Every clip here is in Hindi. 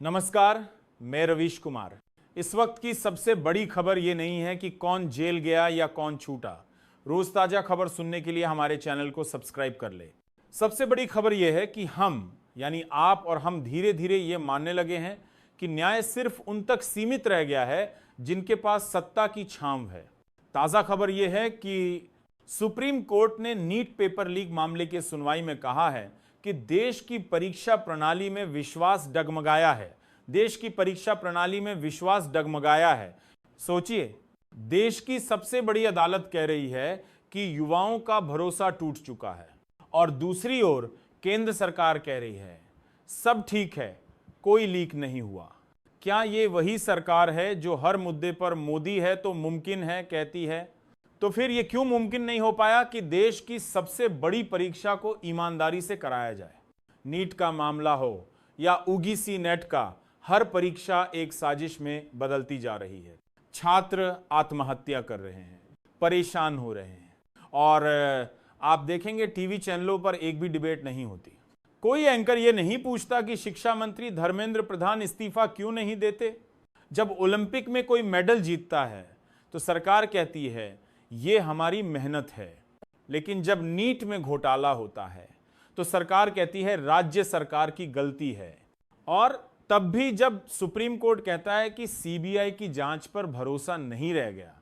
नमस्कार, मैं रवीश कुमार। इस वक्त की सबसे बड़ी खबर ये नहीं है कि कौन जेल गया या कौन छूटा। रोज ताजा खबर सुनने के लिए हमारे चैनल को सब्सक्राइब कर ले। सबसे बड़ी खबर यह है कि हम यानी आप और हम धीरे धीरे ये मानने लगे हैं कि न्याय सिर्फ उन तक सीमित रह गया है जिनके पास सत्ता की छांव है। ताजा खबर यह है कि सुप्रीम कोर्ट ने नीट पेपर लीक मामले की सुनवाई में कहा है कि देश की परीक्षा प्रणाली में विश्वास डगमगाया है। देश की परीक्षा प्रणाली में विश्वास डगमगाया है। सोचिए, देश की सबसे बड़ी अदालत कह रही है कि युवाओं का भरोसा टूट चुका है और दूसरी ओर केंद्र सरकार कह रही है सब ठीक है, कोई लीक नहीं हुआ। क्या ये वही सरकार है जो हर मुद्दे पर मोदी है तो मुमकिन है कहती है? तो फिर ये क्यों मुमकिन नहीं हो पाया कि देश की सबसे बड़ी परीक्षा को ईमानदारी से कराया जाए? नीट का मामला हो या यूजीसी नेट का, हर परीक्षा एक साजिश में बदलती जा रही है। छात्र आत्महत्या कर रहे हैं, परेशान हो रहे हैं और आप देखेंगे टीवी चैनलों पर एक भी डिबेट नहीं होती। कोई एंकर ये नहीं पूछता कि शिक्षा मंत्री धर्मेंद्र प्रधान इस्तीफा क्यों नहीं देते। जब ओलंपिक में कोई मेडल जीतता है तो सरकार कहती है ये हमारी मेहनत है, लेकिन जब नीट में घोटाला होता है तो सरकार कहती है राज्य सरकार की गलती है। और तब भी जब सुप्रीम कोर्ट कहता है कि सीबीआई की जांच पर भरोसा नहीं रह गया,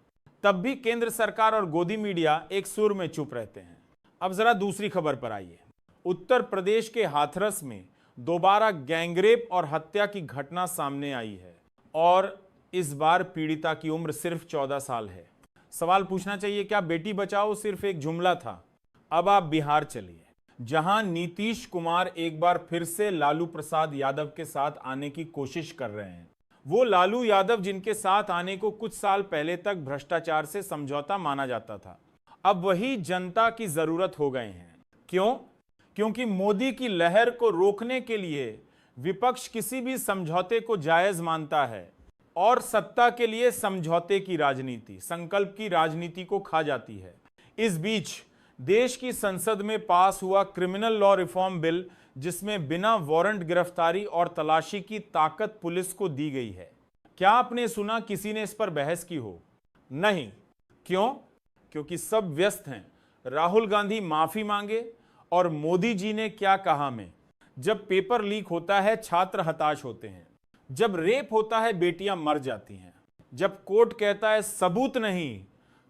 तब भी केंद्र सरकार और गोदी मीडिया एक सुर में चुप रहते हैं। अब जरा दूसरी खबर पर आइए। उत्तर प्रदेश के हाथरस में दोबारा गैंगरेप और हत्या की घटना सामने आई है और इस बार पीड़िता की उम्र सिर्फ 14 साल है। सवाल पूछना चाहिए, क्या बेटी बचाओ सिर्फ एक जुमला था? अब आप बिहार चलिए, जहां नीतीश कुमार एक बार फिर से लालू प्रसाद यादव के साथ आने की कोशिश कर रहे हैं। वो लालू यादव जिनके साथ आने को कुछ साल पहले तक भ्रष्टाचार से समझौता माना जाता था, अब वही जनता की जरूरत हो गए हैं। क्यों? क्योंकि मोदी की लहर को रोकने के लिए विपक्ष किसी भी समझौते को जायज मानता है और सत्ता के लिए समझौते की राजनीति, संकल्प की राजनीति को खा जाती है। इस बीच देश की संसद में पास हुआ क्रिमिनल लॉ रिफॉर्म बिल, जिसमें बिना वारंट गिरफ्तारी और तलाशी की ताकत पुलिस को दी गई है। क्या आपने सुना किसी ने इस पर बहस की हो? नहीं। क्यों? क्योंकि सब व्यस्त हैं। राहुल गांधी माफी मांगे और मोदी जी ने क्या कहा में। जब पेपर लीक होता है छात्र हताश होते हैं, जब रेप होता है बेटियां मर जाती हैं, जब कोर्ट कहता है सबूत नहीं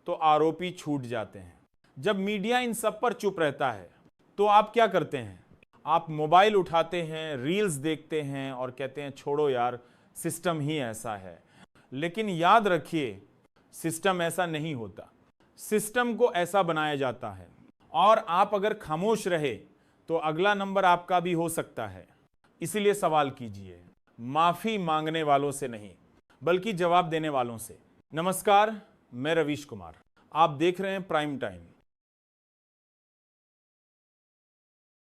तो आरोपी छूट जाते हैं, जब मीडिया इन सब पर चुप रहता है तो आप क्या करते हैं? आप मोबाइल उठाते हैं, रील्स देखते हैं और कहते हैं छोड़ो यार, सिस्टम ही ऐसा है। लेकिन याद रखिए, सिस्टम ऐसा नहीं होता, सिस्टम को ऐसा बनाया जाता है और आप अगर खामोश रहे तो अगला नंबर आपका भी हो सकता है। इसीलिए सवाल कीजिए, माफी मांगने वालों से नहीं बल्कि जवाब देने वालों से। नमस्कार, मैं रवीश कुमार। आप देख रहे हैं प्राइम टाइम।